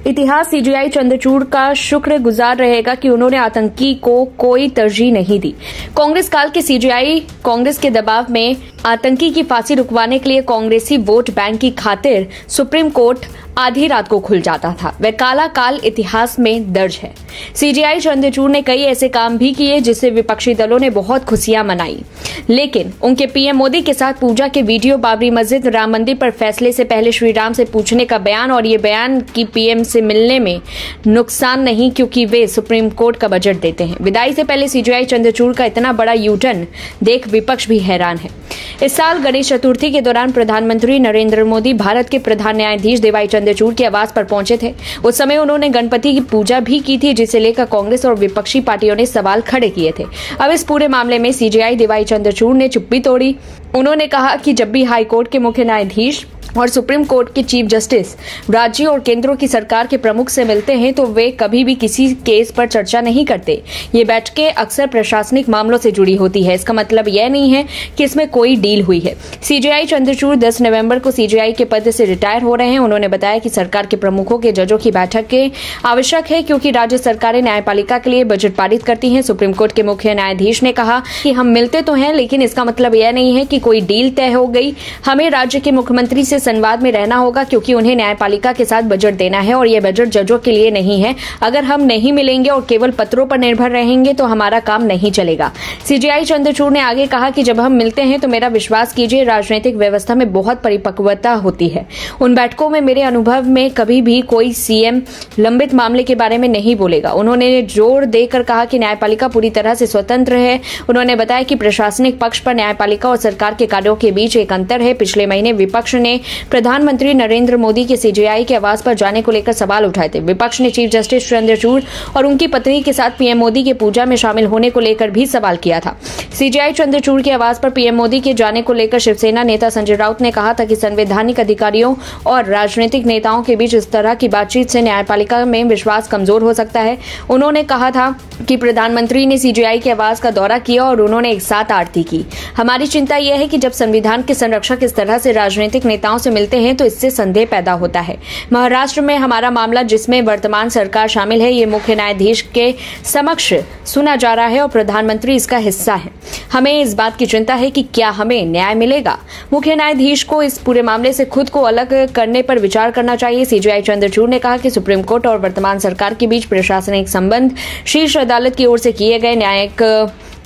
इतिहास सीजेआई चंद्रचूड़ का शुक्रगुजार रहेगा कि उन्होंने आतंकी को कोई तरजीह नहीं दी। कांग्रेस काल के सीजेआई कांग्रेस के दबाव में आतंकी की फांसी रुकवाने के लिए कांग्रेसी वोट बैंक की खातिर सुप्रीम कोर्ट आधी रात को खुल जाता था। वह काला काल इतिहास में दर्ज है। सीजेआई चंद्रचूड़ ने कई ऐसे काम भी किए जिससे विपक्षी दलों ने बहुत खुशियां मनाई, लेकिन उनके पीएम मोदी के साथ पूजा के वीडियो, बाबरी मस्जिद, राम मंदिर पर फैसले से पहले श्री राम से पूछने का बयान और ये बयान की पीएम से मिलने में नुकसान नहीं क्योंकि वे सुप्रीम कोर्ट का बजट देते हैं। विदाई से पहले सीजेआई चंद्रचूड़ का इतना बड़ा यूटर्न देख विपक्ष भी हैरान है। इस साल गणेश चतुर्थी के दौरान प्रधानमंत्री नरेंद्र मोदी भारत के प्रधान न्यायाधीश डीवाई चंद्रचूड़ के आवास पर पहुंचे थे। उस समय उन्होंने गणपति की पूजा भी की थी, जिसे लेकर कांग्रेस और विपक्षी पार्टियों ने सवाल खड़े किए थे। अब इस पूरे मामले में सीजेआई डीवाई चंद्रचूड़ ने चुप्पी तोड़ी। उन्होंने कहा कि जब भी हाई कोर्ट के मुख्य न्यायाधीश और सुप्रीम कोर्ट के चीफ जस्टिस राज्यों और केंद्रों की सरकार के प्रमुख से मिलते हैं तो वे कभी भी किसी केस पर चर्चा नहीं करते। ये बैठकें अक्सर प्रशासनिक मामलों से जुड़ी होती है। इसका मतलब यह नहीं है कि इसमें कोई डील हुई है। सीजेआई चंद्रचूड़ 10 नवंबर को सीजेआई के पद से रिटायर हो रहे हैं। उन्होंने बताया कि सरकार के प्रमुखों के जजों की बैठक आवश्यक है क्योंकि राज्य सरकारें न्यायपालिका के लिए बजट पारित करती हैं। सुप्रीम कोर्ट के मुख्य न्यायाधीश ने कहा कि हम मिलते तो हैं, लेकिन इसका मतलब यह नहीं है कि कोई डील तय हो गई। हमें राज्य के मुख्यमंत्री से संवाद में रहना होगा क्योंकि उन्हें न्यायपालिका के साथ बजट देना है और यह बजट जजों के लिए नहीं है। अगर हम नहीं मिलेंगे और केवल पत्रों पर निर्भर रहेंगे तो हमारा काम नहीं चलेगा। सीजेआई चंद्रचूड़ ने आगे कहा कि जब हम मिलते हैं तो मेरा विश्वास कीजिए, राजनीतिक व्यवस्था में बहुत परिपक्वता होती है। उन बैठकों में मेरे अनुभव में कभी भी कोई सीएम लंबित मामले के बारे में नहीं बोलेगा। उन्होंने जोर देकर कहा कि न्यायपालिका पूरी तरह से स्वतंत्र है। उन्होंने बताया कि प्रशासनिक पक्ष पर न्यायपालिका और सरकार के कार्यों के बीच एक अंतर है। पिछले महीने विपक्ष ने प्रधानमंत्री नरेंद्र मोदी के सीजेआई के आवास पर जाने को लेकर सवाल उठाए थे। विपक्ष ने चीफ जस्टिस चंद्रचूड़ और उनकी पत्नी के साथ पीएम मोदी के पूजा में शामिल होने को लेकर भी सवाल किया था। सीजेआई चंद्रचूड़ के आवास पर पीएम मोदी के जाने को लेकर शिवसेना नेता संजय राउत ने कहा था कि संवैधानिक अधिकारियों और राजनीतिक नेताओं के बीच इस तरह की बातचीत से न्यायपालिका में विश्वास कमजोर हो सकता है। उन्होंने कहा था कि प्रधानमंत्री ने सीजेआई के आवास का दौरा किया और उन्होंने एक साथ आरती की। हमारी चिंता यह है कि जब संविधान के संरक्षक इस तरह से राजनीतिक नेताओं से मिलते हैं तो इससे संदेह पैदा होता है। महाराष्ट्र में हमारा मामला, जिसमें वर्तमान सरकार शामिल है, ये मुख्य न्यायाधीश के समक्ष सुना जा रहा है और प्रधानमंत्री इसका हिस्सा है। हमें इस बात की चिंता है कि क्या हमें न्याय मिलेगा। मुख्य न्यायाधीश को इस पूरे मामले से खुद को अलग करने पर विचार करना चाहिए। सीजेआई चंद्रचूड़ ने कहा कि सुप्रीम कोर्ट और वर्तमान सरकार के बीच प्रशासनिक संबंध शीर्ष अदालत की ओर से किए गए न्यायिक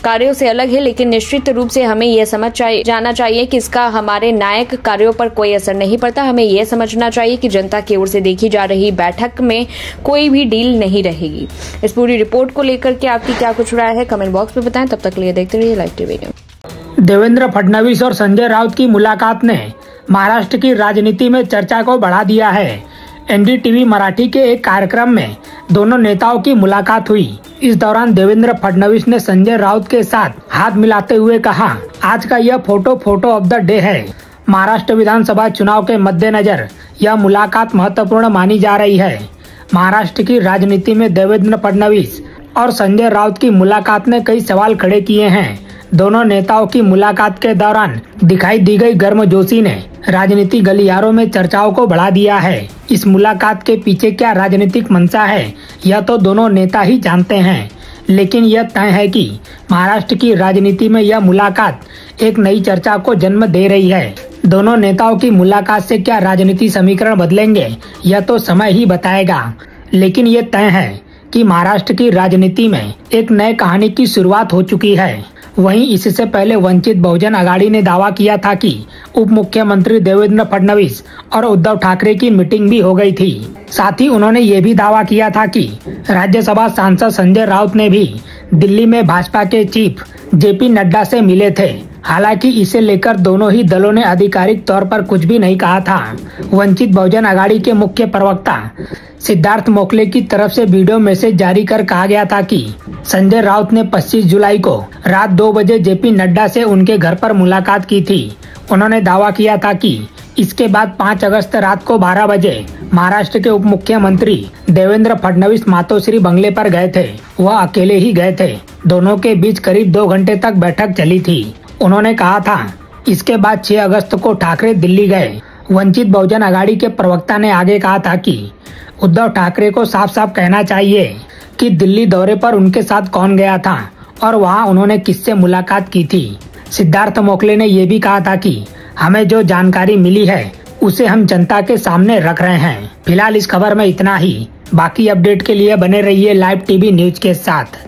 कार्यों से अलग है, लेकिन निश्चित रूप से हमें यह समझ जाना चाहिए कि इसका हमारे न्यायिक कार्यों पर कोई असर नहीं पड़ता। हमें यह समझना चाहिए कि जनता की ओर से देखी जा रही बैठक में कोई भी डील नहीं रहेगी। इस पूरी रिपोर्ट को लेकर के आपकी क्या कुछ राय है, कमेंट बॉक्स में बताएं। तब तक के लिए देखते रहिए live TV news. Devendra Fadnavis और संजय राउत की मुलाकात ने महाराष्ट्र की राजनीति में चर्चा को बढ़ा दिया है। एनडीटीवी मराठी के एक कार्यक्रम में दोनों नेताओं की मुलाकात हुई। इस दौरान देवेंद्र फडणवीस ने संजय राउत के साथ हाथ मिलाते हुए कहा, आज का यह फोटो ऑफ द डे है। महाराष्ट्र विधानसभा चुनाव के मद्देनजर यह मुलाकात महत्वपूर्ण मानी जा रही है। महाराष्ट्र की राजनीति में देवेंद्र फडणवीस और संजय राउत की मुलाकात ने कई सवाल खड़े किए हैं। दोनों नेताओं की मुलाकात के दौरान दिखाई दी गई गर्मजोशी ने राजनीतिक गलियारों में चर्चाओं को बढ़ा दिया है। इस मुलाकात के पीछे क्या राजनीतिक मंशा है, यह तो दोनों नेता ही जानते हैं, लेकिन यह तय है कि महाराष्ट्र की राजनीति में यह मुलाकात एक नई चर्चा को जन्म दे रही है। दोनों नेताओं की मुलाकात से क्या राजनीतिक समीकरण बदलेंगे, यह तो समय ही बताएगा, लेकिन यह तय है कि महाराष्ट्र की राजनीति में एक नए कहानी की शुरुआत हो चुकी है। वहीं इससे पहले वंचित बहुजन अघाड़ी ने दावा किया था कि उप मुख्यमंत्री देवेंद्र फडणवीस और उद्धव ठाकरे की मीटिंग भी हो गई थी। साथ ही उन्होंने ये भी दावा किया था कि राज्यसभा सांसद संजय राउत ने भी दिल्ली में भाजपा के चीफ जेपी नड्डा से मिले थे। हालांकि इसे लेकर दोनों ही दलों ने आधिकारिक तौर पर कुछ भी नहीं कहा था। वंचित बहुजन अघाड़ी के मुख्य प्रवक्ता सिद्धार्थ मोखले की तरफ से वीडियो मैसेज जारी कर कहा गया था कि संजय राउत ने 25 जुलाई को रात 2 बजे जेपी नड्डा से उनके घर पर मुलाकात की थी। उन्होंने दावा किया था कि इसके बाद 5 अगस्त रात को 12 बजे महाराष्ट्र के उप मुख्यमंत्री देवेंद्र फडणवीस मातोश्री बंगले पर गए थे। वह अकेले ही गए थे। दोनों के बीच करीब 2 घंटे तक बैठक चली थी। उन्होंने कहा था इसके बाद 6 अगस्त को ठाकरे दिल्ली गए। वंचित बहुजन अघाड़ी के प्रवक्ता ने आगे कहा था कि उद्धव ठाकरे को साफ साफ कहना चाहिए कि दिल्ली दौरे पर उनके साथ कौन गया था और वहां उन्होंने किससे मुलाकात की थी। सिद्धार्थ मोखले ने ये भी कहा था कि हमें जो जानकारी मिली है उसे हम जनता के सामने रख रहे हैं। फिलहाल इस खबर में इतना ही। बाकी अपडेट के लिए बने रहिए लाइव टीवी न्यूज के साथ।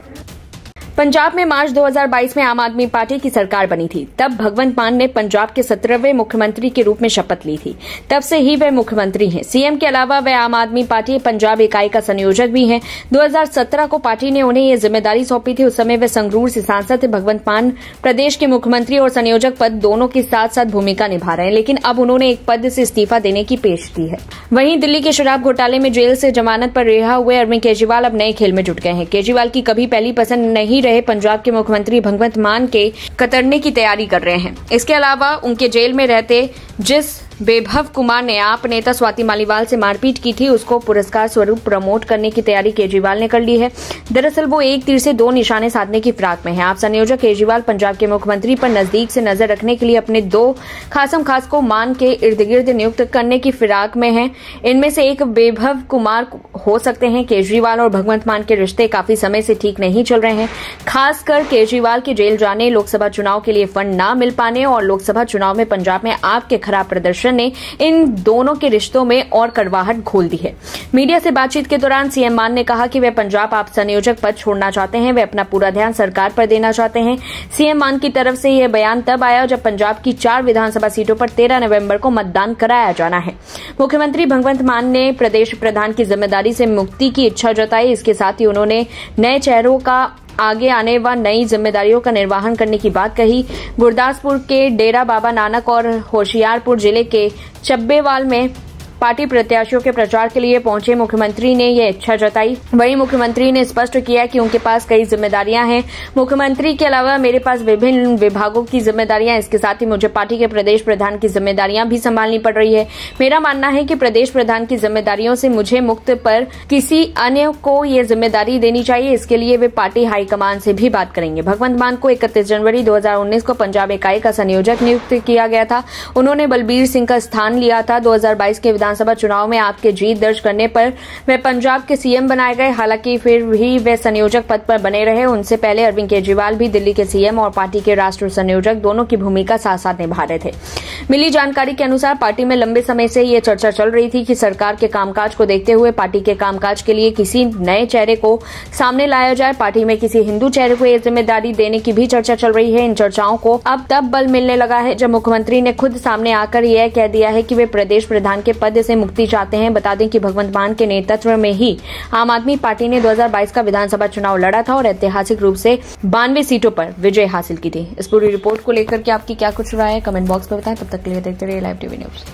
पंजाब में मार्च 2022 में आम आदमी पार्टी की सरकार बनी थी। तब भगवंत मान ने पंजाब के 17वें मुख्यमंत्री के रूप में शपथ ली थी। तब से ही वे मुख्यमंत्री हैं। सीएम के अलावा वे आम आदमी पार्टी पंजाब इकाई का संयोजक भी हैं। 2017 को पार्टी ने उन्हें ये जिम्मेदारी सौंपी थी। उस समय वे संगरूर से सांसद थे। भगवंत मान प्रदेश के मुख्यमंत्री और संयोजक पद दोनों के साथ साथ भूमिका निभा रहे हैं, लेकिन अब उन्होंने एक पद से इस्तीफा देने की पेश की है। वहीं दिल्ली के शराब घोटाले में जेल से जमानत पर रिहा हुए अरविंद केजरीवाल अब नए खेल में जुट गए हैं। केजरीवाल की कभी पहली पसंद नहीं रहे पंजाब के मुख्यमंत्री भगवंत मान के कतरने की तैयारी कर रहे हैं। इसके अलावा उनके जेल में रहते जिस वैभव कुमार ने आप नेता स्वाति मालीवाल से मारपीट की थी, उसको पुरस्कार स्वरूप प्रमोट करने की तैयारी केजरीवाल ने कर ली है। दरअसल वो एक तीर से दो निशाने साधने की फिराक में है। आप संयोजक केजरीवाल पंजाब के मुख्यमंत्री पर नजदीक से नजर रखने के लिए अपने दो खासम खास को मान के इर्द गिर्द नियुक्त करने की फिराक में है। इनमें से एक वैभव कुमार हो सकते हैं। केजरीवाल और भगवंत मान के रिश्ते काफी समय से ठीक नहीं चल रहे हैं। खासकर केजरीवाल के जेल जाने, लोकसभा चुनाव के लिए फंड न मिल पाने और लोकसभा चुनाव में पंजाब में आप के खराब प्रदर्शन ने इन दोनों के रिश्तों में और कड़वाहट घोल दी है। मीडिया से बातचीत के दौरान सीएम मान ने कहा कि वे पंजाब आप संयोजक पद छोड़ना चाहते हैं। वे अपना पूरा ध्यान सरकार पर देना चाहते हैं। सीएम मान की तरफ से यह बयान तब आया जब पंजाब की 4 विधानसभा सीटों पर 13 नवंबर को मतदान कराया जाना है। मुख्यमंत्री भगवंत मान ने प्रदेश प्रधान की जिम्मेदारी से मुक्ति की इच्छा जताई। इसके साथ ही उन्होंने नए चेहरों का आगे आने व नई जिम्मेदारियों का निर्वहन करने की बात कही। गुरदासपुर के डेरा बाबा नानक और होशियारपुर जिले के चब्बेवाल में पार्टी प्रत्याशियों के प्रचार के लिए पहुंचे मुख्यमंत्री ने यह इच्छा जताई। वहीं मुख्यमंत्री ने स्पष्ट किया कि उनके पास कई जिम्मेदारियां हैं। मुख्यमंत्री के अलावा मेरे पास विभिन्न विभागों की जिम्मेदारियां, इसके साथ ही मुझे पार्टी के प्रदेश प्रधान की जिम्मेदारियां भी संभालनी पड़ रही है। मेरा मानना है कि प्रदेश प्रधान की जिम्मेदारियों से मुझे मुक्त पर किसी अन्य को ये जिम्मेदारी देनी चाहिए। इसके लिए वे पार्टी हाईकमान से भी बात करेंगे। भगवंत मान को 31 जनवरी 2019 को पंजाब इकाई का संयोजक नियुक्त किया गया था। उन्होंने बलबीर सिंह का स्थान लिया था। 2022 के विधानसभा चुनाव में आपके जीत दर्ज करने पर वे पंजाब के सीएम बनाए गए। हालांकि फिर भी वे संयोजक पद पर बने रहे। उनसे पहले अरविंद केजरीवाल भी दिल्ली के सीएम और पार्टी के राष्ट्रीय संयोजक दोनों की भूमिका साथ साथ निभा रहे थे। मिली जानकारी के अनुसार पार्टी में लंबे समय से ये चर्चा चल रही थी कि सरकार के कामकाज को देखते हुए पार्टी के कामकाज के लिए किसी नए चेहरे को सामने लाया जाए। पार्टी में किसी हिंदू चेहरे को यह जिम्मेदारी देने की भी चर्चा चल रही है। इन चर्चाओं को अब तब बल मिलने लगा है जब मुख्यमंत्री ने खुद सामने आकर यह कह दिया है कि वे प्रदेश प्रधान के पद से मुक्ति चाहते हैं। बता दें कि भगवंत मान के नेतृत्व में ही आम आदमी पार्टी ने 2022 का विधानसभा चुनाव लड़ा था और ऐतिहासिक रूप से 92 सीटों पर विजय हासिल की थी। इस पूरी रिपोर्ट को लेकर के आपकी क्या कुछ राय है, कमेंट बॉक्स में बताएं। तब तक के लिए देखते रहिए लाइव टीवी न्यूज।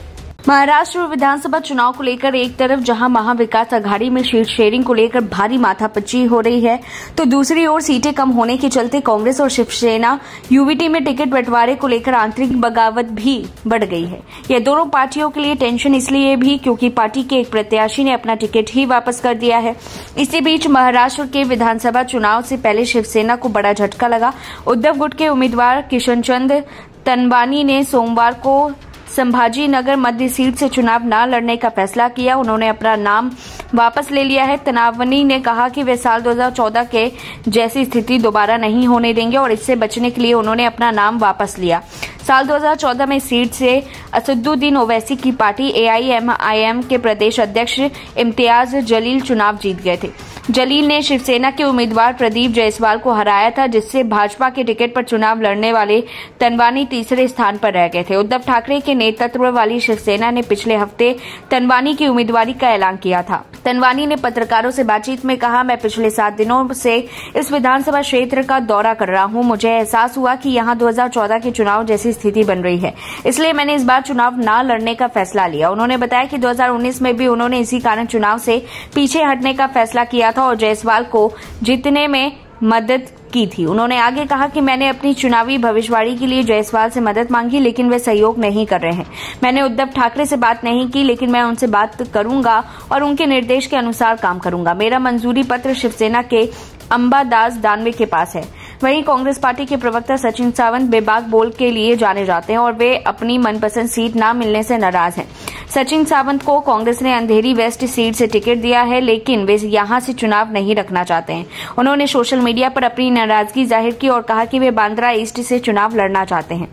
महाराष्ट्र विधानसभा चुनाव को लेकर एक तरफ जहां महाविकास आघाड़ी में सीट शेयरिंग को लेकर भारी माथापच्ची हो रही है, तो दूसरी ओर सीटें कम होने के चलते कांग्रेस और शिवसेना यूवीटी में टिकट बंटवारे को लेकर आंतरिक बगावत भी बढ़ गई है। यह दोनों पार्टियों के लिए टेंशन इसलिए भी क्योंकि पार्टी के एक प्रत्याशी ने अपना टिकट ही वापस कर दिया है। इसी बीच महाराष्ट्र के विधानसभा चुनाव से पहले शिवसेना को बड़ा झटका लगा। उद्धव गुट के उम्मीदवार किशन चंद तनवानी ने सोमवार को संभाजी नगर मध्य सीट से चुनाव न लड़ने का फैसला किया। उन्होंने अपना नाम वापस ले लिया है। तनावनी ने कहा कि वे साल 2014 के जैसी स्थिति दोबारा नहीं होने देंगे और इससे बचने के लिए उन्होंने अपना नाम वापस लिया। साल 2014 में सीट से असदुद्दीन ओवैसी की पार्टी AIMIM के प्रदेश अध्यक्ष इम्तियाज जलील चुनाव जीत गए थे। जलील ने शिवसेना के उम्मीदवार प्रदीप जायसवाल को हराया था, जिससे भाजपा के टिकट पर चुनाव लड़ने वाले तनवानी तीसरे स्थान पर रह गए थे। उद्धव ठाकरे के नेतृत्व वाली शिवसेना ने पिछले हफ्ते तनवानी की उम्मीदवारी का ऐलान किया था। तनवानी ने पत्रकारों से बातचीत में कहा, मैं पिछले 7 दिनों से इस विधानसभा क्षेत्र का दौरा कर रहा हूं। मुझे एहसास हुआ कि यहां 2014 के चुनाव जैसी स्थिति बन रही है, इसलिए मैंने इस बार चुनाव न लड़ने का फैसला लिया। उन्होंने बताया कि 2019 में भी उन्होंने इसी कारण चुनाव से पीछे हटने का फैसला किया था और जायसवाल को जीतने में मदद की थी। उन्होंने आगे कहा कि मैंने अपनी चुनावी भविष्यवाणी के लिए जायसवाल से मदद मांगी, लेकिन वे सहयोग नहीं कर रहे हैं। मैंने उद्धव ठाकरे से बात नहीं की, लेकिन मैं उनसे बात करूंगा और उनके निर्देश के अनुसार काम करूंगा। मेरा मंजूरी पत्र शिवसेना के अंबादास दानवे के पास है। वहीं कांग्रेस पार्टी के प्रवक्ता सचिन सावंत बेबाक बोल के लिए जाने जाते हैं और वे अपनी मनपसंद सीट न मिलने से नाराज हैं। सचिन सावंत को कांग्रेस ने अंधेरी वेस्ट सीट से टिकट दिया है, लेकिन वे यहां से चुनाव नहीं रखना चाहते हैं। उन्होंने सोशल मीडिया पर अपनी नाराजगी जाहिर की और कहा कि वे बांद्रा ईस्ट से चुनाव लड़ना चाहते हैं।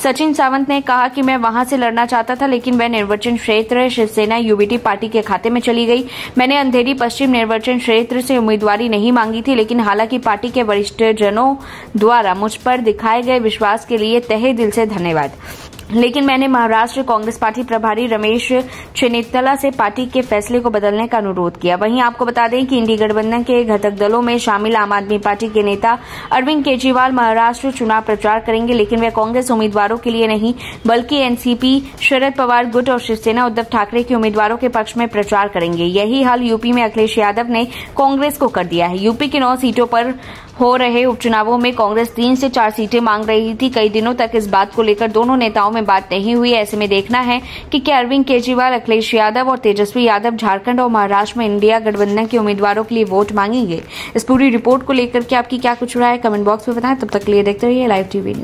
सचिन सावंत ने कहा कि मैं वहां से लड़ना चाहता था, लेकिन वह निर्वाचन क्षेत्र शिवसेना यूबीटी पार्टी के खाते में चली गई। मैंने अंधेरी पश्चिम निर्वाचन क्षेत्र से उम्मीदवारी नहीं मांगी थी, लेकिन हालांकि पार्टी के वरिष्ठ जनों द्वारा मुझ पर दिखाए गए विश्वास के लिए तहे दिल से धन्यवाद। लेकिन मैंने महाराष्ट्र कांग्रेस पार्टी प्रभारी रमेश चेन्नितला से पार्टी के फैसले को बदलने का अनुरोध किया। वहीं आपको बता दें कि इंडी गठबंधन के घटक दलों में शामिल आम आदमी पार्टी के नेता अरविंद केजरीवाल महाराष्ट्र चुनाव प्रचार करेंगे, लेकिन वे कांग्रेस उम्मीदवारों के लिए नहीं बल्कि एनसीपी, शरद पवार गुट और शिवसेना उद्धव ठाकरे के उम्मीदवारों के पक्ष में प्रचार करेंगे। यही हाल यूपी में अखिलेश यादव ने कांग्रेस को कर दिया है। यूपी की 9 सीटों पर हो रहे उपचुनावों में कांग्रेस 3 से 4 सीटें मांग रही थी। कई दिनों तक इस बात को लेकर दोनों नेताओं में बात नहीं हुई। ऐसे में देखना है कि क्या अरविंद केजरीवाल, अखिलेश यादव और तेजस्वी यादव झारखंड और महाराष्ट्र में इंडिया गठबंधन के उम्मीदवारों के लिए वोट मांगेंगे। इस पूरी रिपोर्ट को लेकर के आपकी क्या कुछ राय है, कमेंट बॉक्स में बताएं। तब तक के लिए देखते रहिए लाइव टीवी न्यूज।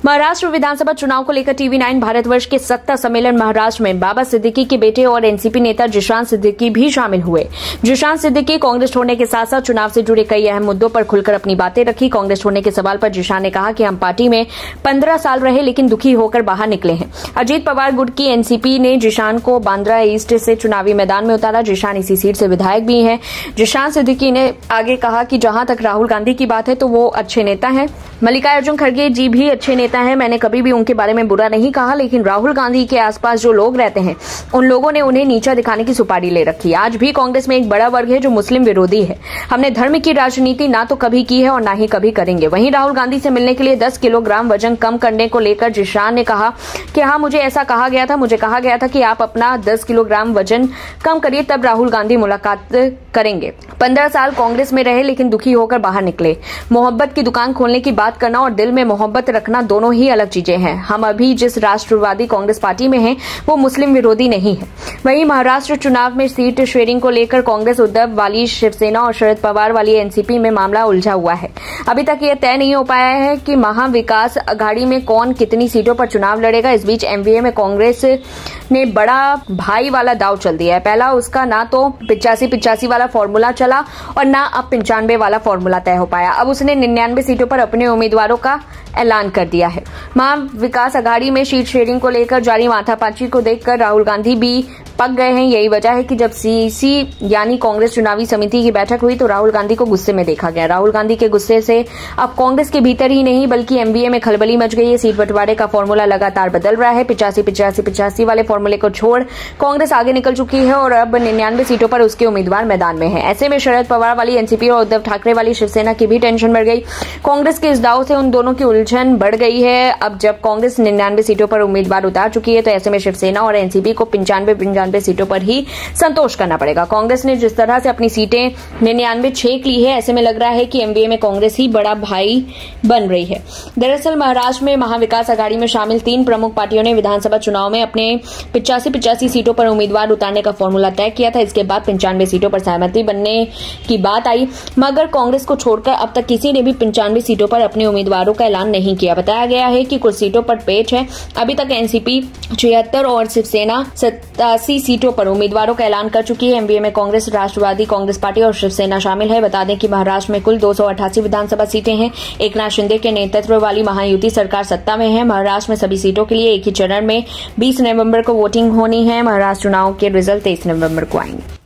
महाराष्ट्र विधानसभा चुनाव को लेकर टीवी9 भारतवर्ष के सत्ता सम्मेलन महाराष्ट्र में बाबा सिद्दीकी के बेटे और एनसीपी नेता जिशान सिद्दीकी भी शामिल हुए। जिशान सिद्दीकी कांग्रेस छोड़ने के साथ साथ चुनाव से जुड़े कई अहम मुद्दों पर खुलकर अपनी बातें रखी। कांग्रेस छोड़ने के सवाल पर जिशान ने कहा कि हम पार्टी में 15 साल रहे, लेकिन दुखी होकर बाहर निकले हैं। अजीत पवार गुट की एनसीपी ने जिशान को बांद्रा ईस्ट से चुनावी मैदान में उतारा। जिशान इसी सीट से विधायक भी हैं। जिशान सिद्दीकी ने आगे कहा कि जहां तक राहुल गांधी की बात है तो वो अच्छे नेता हैं। मल्लिकार्जुन खड़गे जी भी अच्छे नेता हैं। मैंने कभी भी उनके बारे में बुरा नहीं कहा, लेकिन राहुल गांधी के आसपास जो लोग रहते हैं उन लोगों ने उन्हें नीचा दिखाने की सुपारी ले रखी। आज भी कांग्रेस में एक बड़ा वर्ग है जो मुस्लिम विरोधी है। हमने धर्म की राजनीति ना तो कभी की है और ना ही कभी करेंगे। वहीं राहुल गांधी से मिलने के लिए 10 किलोग्राम वजन कम करने को लेकर जिशान ने कहा कि हाँ, मुझे ऐसा कहा गया था। मुझे कहा गया था कि आप अपना 10 किलोग्राम वजन कम करिए, तब राहुल गांधी मुलाकात करेंगे। 15 साल कांग्रेस में रहे, लेकिन दुखी होकर बाहर निकले। मोहब्बत की दुकान खोलने की बात करना और दिल में मोहब्बत रखना दोनों ही अलग चीजें हैं। हम अभी जिस राष्ट्रवादी कांग्रेस पार्टी में हैं वो मुस्लिम विरोधी नहीं है। वहीं महाराष्ट्र चुनाव में सीट शेयरिंग को लेकर कांग्रेस उद्धव वाली शिवसेना और शरद पवार वाली एनसीपी में मामला उलझा हुआ है। अभी तक यह तय नहीं हो पाया है कि महाविकास अघाड़ी में कौन कितनी सीटों पर चुनाव लड़ेगा। इस बीच एमवीए में कांग्रेस ने बड़ा भाई वाला दाव चल दिया है। पहला उसका ना तो 85-85 वाला फॉर्मूला चला और ना अब 95 वाला फॉर्मूला तय हो पाया। अब उसने 99 सीटों पर अपने उम्मीदवारों का ऐलान कर दिया है। महाविकास अघाड़ी में सीट शेयरिंग को लेकर जारी माथापाची को देखकर राहुल गांधी भी पक गए हैं। यही वजह है कि जब सीसी यानी कांग्रेस चुनावी समिति की बैठक हुई तो राहुल गांधी को गुस्से में देखा गया। राहुल गांधी के गुस्से से अब कांग्रेस के भीतर ही नहीं बल्कि एमवीए में खलबली मच गई है। सीट बंटवारे का फॉर्मूला लगातार बदल रहा है। 85-85-85 वाले फॉर्मूले को छोड़ कांग्रेस आगे निकल चुकी है और अब 99 सीटों पर उसके उम्मीदवार मैदान में है। ऐसे में शरद पवार वाली एनसीपी और उद्धव ठाकरे वाली शिवसेना की भी टेंशन बढ़ गई। कांग्रेस के इस दाव से उन दोनों की उलझन बढ़ गई है। अब जब कांग्रेस 99 सीटों पर उम्मीदवार उतार चुकी है तो ऐसे में शिवसेना और एनसीपी को 95 सीटों पर ही संतोष करना पड़ेगा। कांग्रेस ने जिस तरह से अपनी सीटें 99 छेक ली है, ऐसे में लग रहा है कि एमवीए में कांग्रेस ही बड़ा भाई बन रही है। दरअसल महाराष्ट्र में महाविकास अघाड़ी में शामिल 3 प्रमुख पार्टियों ने विधानसभा चुनाव में अपने 85-85 सीटों पर उम्मीदवार उतारने का फॉर्मूला तय किया था। इसके बाद 95 सीटों पर सहमति बनने की बात आई, मगर कांग्रेस को छोड़कर अब तक किसी ने भी 95 सीटों पर अपने उम्मीदवारों का ऐलान नहीं किया। बताया गया है कि कुछ सीटों पर पेच है। अभी तक एनसीपी 76 और शिवसेना 87 सीटों पर उम्मीदवारों का ऐलान कर चुकी है। एमवीए में कांग्रेस, राष्ट्रवादी कांग्रेस पार्टी और शिवसेना शामिल है। बता दें कि महाराष्ट्र में कुल 288 विधानसभा सीटें हैं। एकनाथ शिंदे के नेतृत्व वाली महायुति सरकार सत्ता में है। महाराष्ट्र में सभी सीटों के लिए एक ही चरण में 20 नवंबर को वोटिंग होनी है। महाराष्ट्र चुनाव के रिजल्ट 23 नवंबर को आएंगे।